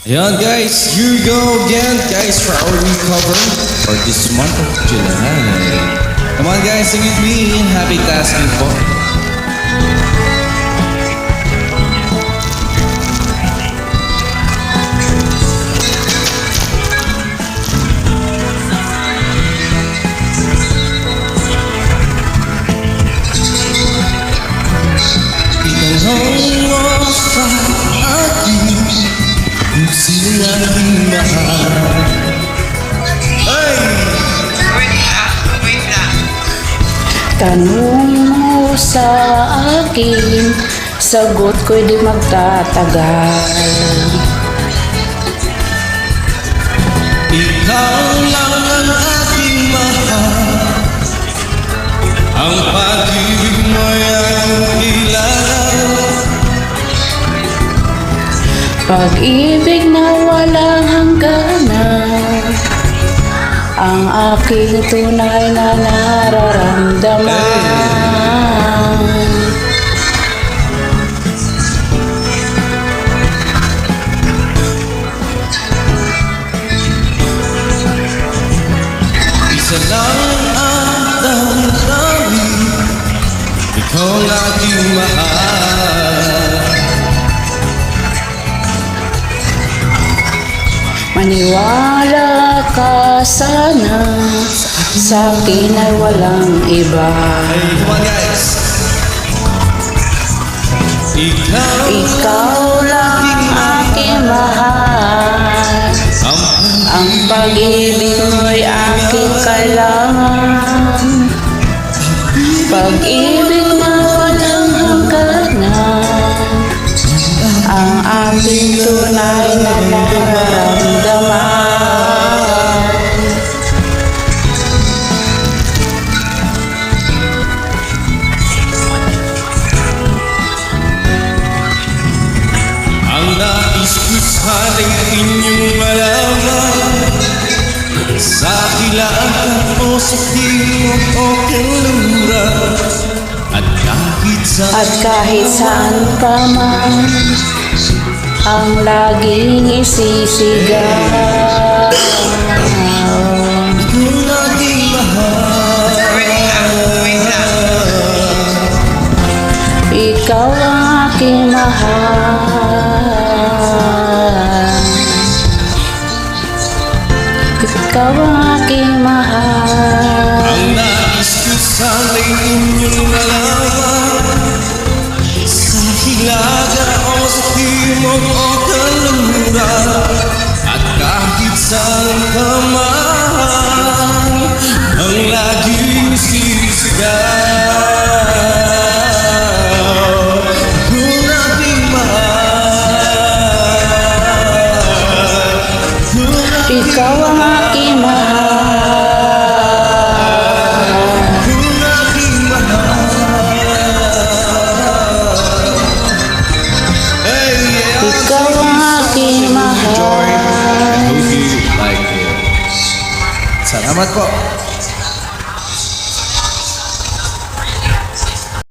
Ayan guys, here we go again guys for our recover for this month of July. Come on guys, sing with me. Happy tasking po. Itanong mo sa akin kung sino aking mahal. Tanong mo sa akin, sagot ko'y di magtatagal. Ikaw lang ang aking mahal, ang pag-ibig mo'y aking kilala. Pag-ibig na walang hangganan, ang aking tunay na nararamdaman. Isa lang ang damdamin, ikaw ang aking mahal. Maniwala ka sana, sa akin ay walang iba. Hey, come on guys. Ikaw lang aking mahal, ang pag-ibig mo'y aking kailangan. Pag-ibig na walang hangganan, ang aking tunay na nararamdaman. Ang nais ko sana'y inyong malaman, sa kilaan o sa timog o kanlura, at kahit saan ka man, ang laging isisigaw. ikaw ang aking mahal. Ikaw ang aking mahal. Ikaw ang aking mahal. Ang nais ko sana'y inyong malaman, sa hilaga o sa timog o kanlura, at kahit saan ka man, ang laging sisigaw. Kung aking mahal, Ikaw ang aking mahal. kung aking mahal. Hey, yeah. Ikaw ang aking mahal. Hope you like it. Salamat po.